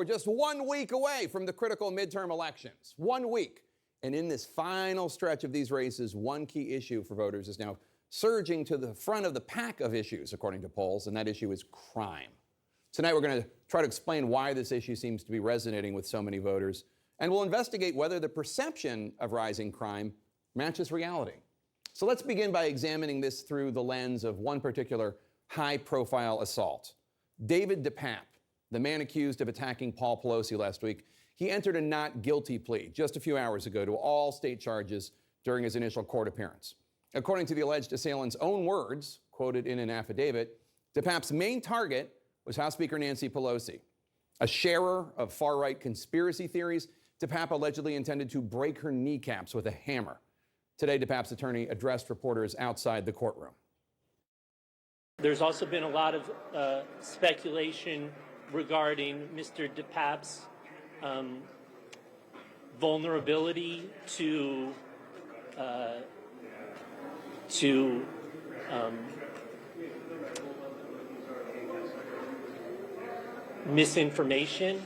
we're just 1 week away from the critical midterm elections. 1 week. And in this final stretch of these races, one key issue for voters is now surging to the front of the pack of issues, according to polls, and that issue is crime. Tonight, we're going to try to explain why this issue seems to be resonating with so many voters, and we'll investigate whether the perception of rising crime matches reality. So let's begin by examining this through the lens of one particular high-profile assault. David DePape, the man accused of attacking Paul Pelosi last week, he entered a not guilty plea just a few hours ago to all state charges during his initial court appearance. According to the alleged assailant's own words, quoted in an affidavit, DePape's main target was House Speaker Nancy Pelosi. A sharer of far-right conspiracy theories, DePape allegedly intended to break her kneecaps with a hammer. Today, DePape's attorney addressed reporters outside the courtroom. There's also been a lot of speculation regarding Mr. DePape's vulnerability to misinformation.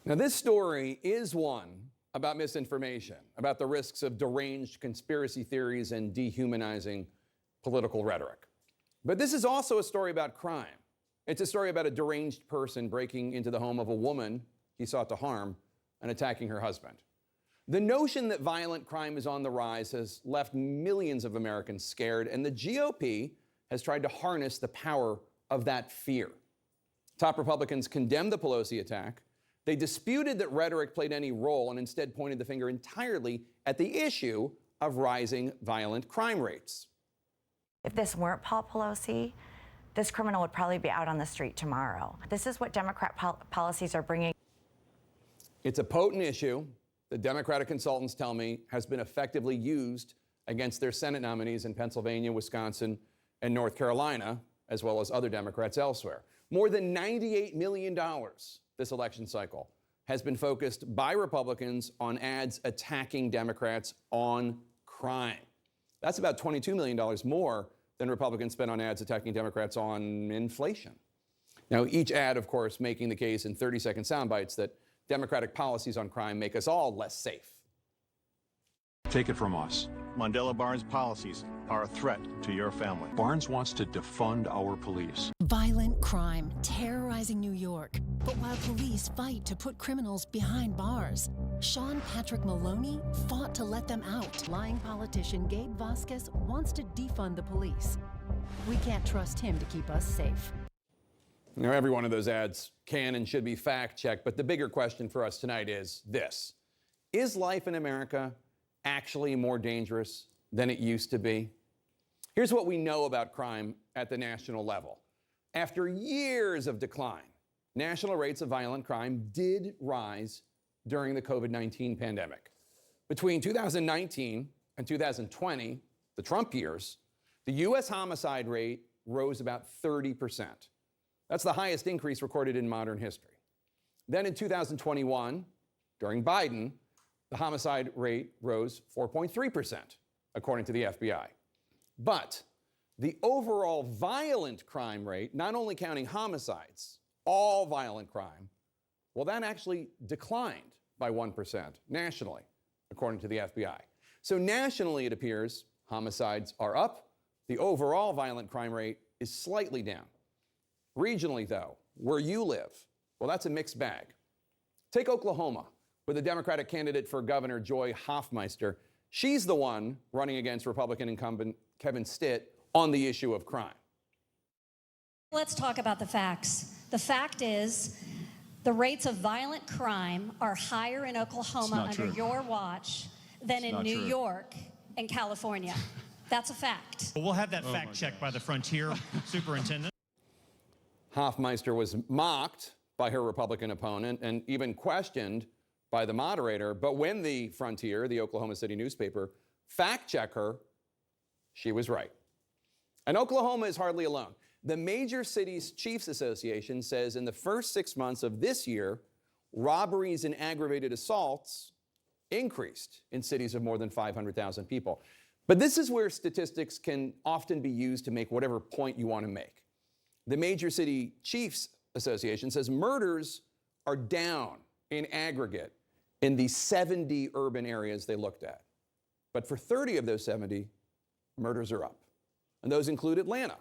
Now, this story is one about misinformation, about the risks of deranged conspiracy theories and dehumanizing political rhetoric. But this is also a story about crime. It's a story about a deranged person breaking into the home of a woman he sought to harm and attacking her husband. The notion that violent crime is on the rise has left millions of Americans scared, and the GOP has tried to harness the power of that fear. Top Republicans condemned the Pelosi attack. They disputed that rhetoric played any role and instead pointed the finger entirely at the issue of rising violent crime rates. If this weren't Paul Pelosi, this criminal would probably be out on the street tomorrow. This is what Democrat policies are bringing. It's a potent issue that Democratic consultants tell me has been effectively used against their Senate nominees in Pennsylvania, Wisconsin, and North Carolina, as well as other Democrats elsewhere. More than $98 million this election cycle has been focused by Republicans on ads attacking Democrats on crime. That's about $22 million more than Republicans spent on ads attacking Democrats on inflation. Now, each ad, of course, making the case in 30-second sound bites that Democratic policies on crime make us all less safe. Take it from us. Mandela Barnes' policies are a threat to your family. Barnes wants to defund our police. Violent crime terrorizing New York. But while police fight to put criminals behind bars, Sean Patrick Maloney fought to let them out. Lying politician Gabe Vasquez wants to defund the police. We can't trust him to keep us safe. Now, every one of those ads can and should be fact-checked, but the bigger question for us tonight is this. Is life in America actually more dangerous than it used to be? Here's what we know about crime at the national level. After years of decline, national rates of violent crime did rise during the COVID-19 pandemic. Between 2019 and 2020, the Trump years, the U.S. homicide rate rose about 30%. That's the highest increase recorded in modern history. Then in 2021, during Biden, the homicide rate rose 4.3%, according to the FBI. But the overall violent crime rate, not only counting homicides, all violent crime, well, that actually declined by 1% nationally, according to the FBI. So nationally, it appears homicides are up. The overall violent crime rate is slightly down. Regionally, though, where you live, well, that's a mixed bag. Take Oklahoma, with the Democratic candidate for governor, Joy Hofmeister. She's the one running against Republican incumbent Kevin Stitt on the issue of crime. Let's talk about the facts. The fact is, the rates of violent crime are higher in Oklahoma under your watch than in New York and California. That's a fact. We'll have that fact checked by the Frontier Superintendent. Hofmeister was mocked by her Republican opponent and even questioned by the moderator. But when the Frontier, the Oklahoma City newspaper, fact-checked her, she was right. And Oklahoma is hardly alone. The Major Cities Chiefs Association says in the first 6 months of this year, robberies and aggravated assaults increased in cities of more than 500,000 people. But this is where statistics can often be used to make whatever point you want to make. The Major City Chiefs Association says murders are down in aggregate in the 70 urban areas they looked at. But for 30 of those 70, murders are up. And those include Atlanta.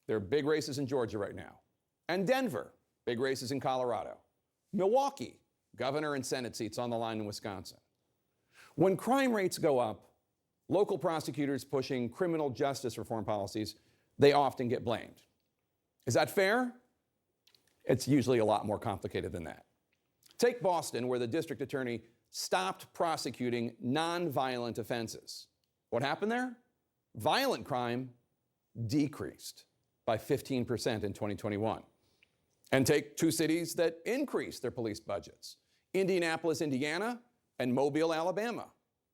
There are big races in Georgia right now. And Denver, big races in Colorado. Milwaukee, governor and Senate seats on the line in Wisconsin. When crime rates go up, local prosecutors pushing criminal justice reform policies, they often get blamed. Is that fair? It's usually a lot more complicated than that. Take Boston, where the district attorney stopped prosecuting nonviolent offenses. What happened there? Violent crime decreased by 15% in 2021. And take two cities that increased their police budgets. Indianapolis, Indiana, and Mobile, Alabama.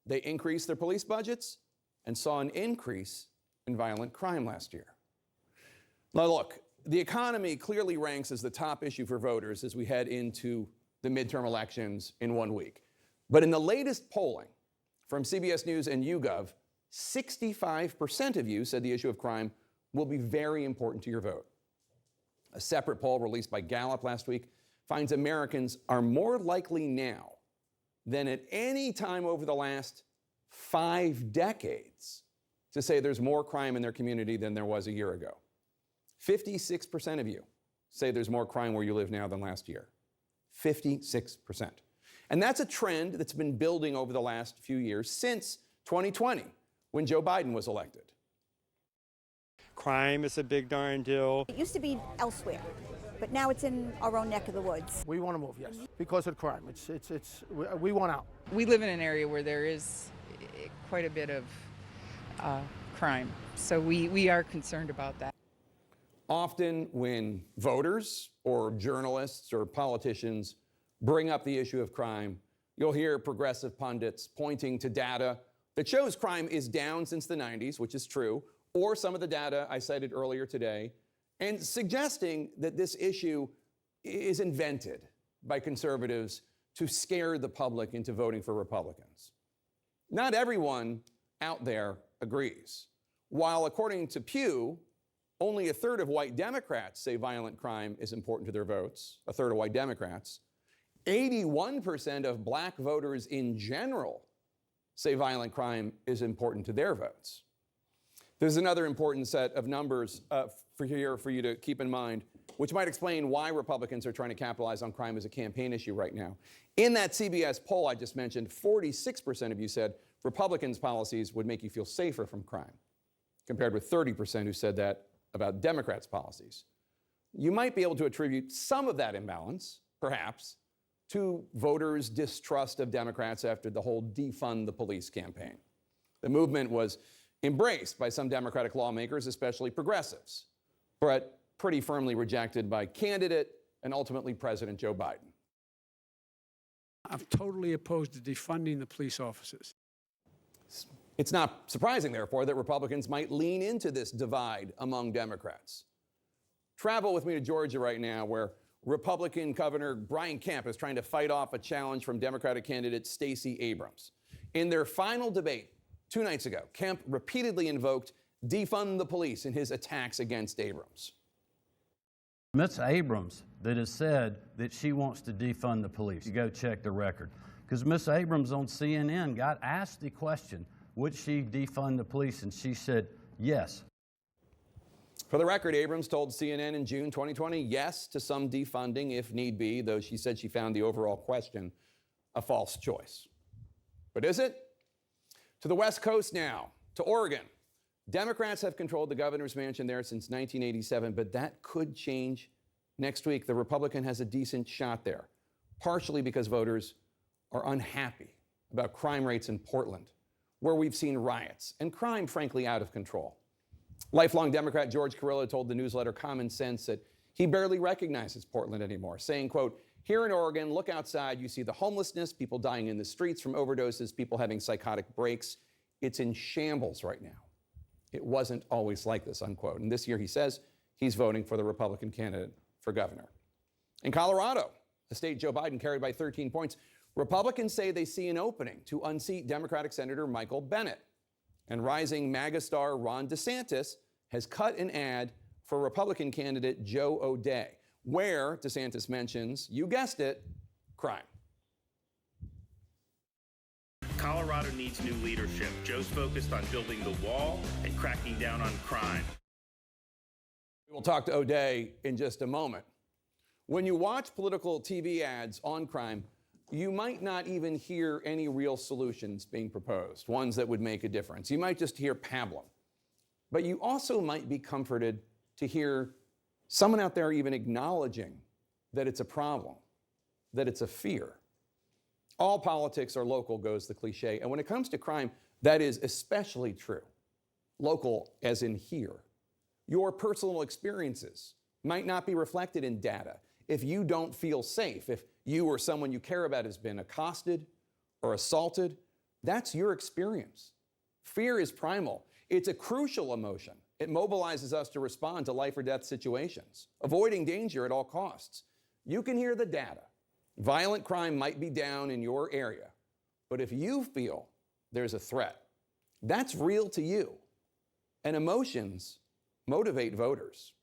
They increased their police budgets and saw an increase in violent crime last year. Now look, the economy clearly ranks as the top issue for voters as we head into the midterm elections in 1 week. But in the latest polling from CBS News and YouGov, 65% of you said the issue of crime will be very important to your vote. A separate poll released by Gallup last week finds Americans are more likely now than at any time over the last 5 decades to say there's more crime in their community than there was a year ago. 56% of you say there's more crime where you live now than last year. 56%. And that's a trend that's been building over the last few years since 2020, when Joe Biden was elected. Crime is a big darn deal. It used to be elsewhere, but now it's in our own neck of the woods. We want to move, yes, because of crime. We want out. We live in an area where there is quite a bit of crime, so we are concerned about that. Often when voters or journalists or politicians bring up the issue of crime, you'll hear progressive pundits pointing to data that shows crime is down since the 90s, which is true, or some of the data I cited earlier today, and suggesting that this issue is invented by conservatives to scare the public into voting for Republicans. Not everyone out there agrees. While according to Pew, only a third of white Democrats say violent crime is important to their votes, a third of white Democrats. 81% of black voters in general say violent crime is important to their votes. There's another important set of numbers for you to keep in mind, which might explain why Republicans are trying to capitalize on crime as a campaign issue right now. In that CBS poll I just mentioned, 46% of you said Republicans' policies would make you feel safer from crime, compared with 30% who said that about Democrats' policies. You might be able to attribute some of that imbalance, perhaps, to voters' distrust of Democrats after the whole defund the police campaign. The movement was embraced by some Democratic lawmakers, especially progressives, but pretty firmly rejected by candidate and ultimately President Joe Biden. I'm totally opposed to defunding the police officers. It's not surprising, therefore, that Republicans might lean into this divide among Democrats. Travel with me to Georgia right now, where Republican Governor Brian Kemp is trying to fight off a challenge from Democratic candidate Stacey Abrams. In their final debate 2 nights ago, Kemp repeatedly invoked defund the police in his attacks against Abrams. Ms. Abrams that has said that she wants to defund the police. You go check the record. Because Ms. Abrams on CNN got asked the question, would she defund the police? And she said, yes. For the record, Abrams told CNN in June 2020 yes to some defunding if need be, though she said she found the overall question a false choice. But is it? To the West Coast now, to Oregon. Democrats have controlled the governor's mansion there since 1987, but that could change next week. The Republican has a decent shot there, partially because voters are unhappy about crime rates in Portland, where we've seen riots and crime, frankly, out of control. Lifelong Democrat George Carrillo told the newsletter Common Sense that he barely recognizes Portland anymore, saying, quote, here in Oregon, look outside, you see the homelessness, people dying in the streets from overdoses, people having psychotic breaks. It's in shambles right now. It wasn't always like this, unquote. And this year, he says, he's voting for the Republican candidate for governor. In Colorado, a state Joe Biden carried by 13 points, Republicans say they see an opening to unseat Democratic Senator Michael Bennet. And rising MAGA star Ron DeSantis has cut an ad for Republican candidate Joe O'Dea. where DeSantis mentions, you guessed it, crime. Colorado needs new leadership. Joe's focused on building the wall and cracking down on crime. We'll talk to O'Day in just a moment. When you watch political TV ads on crime, you might not even hear any real solutions being proposed, ones that would make a difference. You might just hear pablum. But you also might be comforted to hear someone out there even acknowledging that it's a problem, that it's a fear. All politics are local, goes the cliche. And when it comes to crime, that is especially true. Local as in here. Your personal experiences might not be reflected in data. If you don't feel safe, if you or someone you care about has been accosted or assaulted, that's your experience. Fear is primal. It's a crucial emotion. It mobilizes us to respond to life or death situations, avoiding danger at all costs. You can hear the data. Violent crime might be down in your area, but if you feel there's a threat, that's real to you. And emotions motivate voters.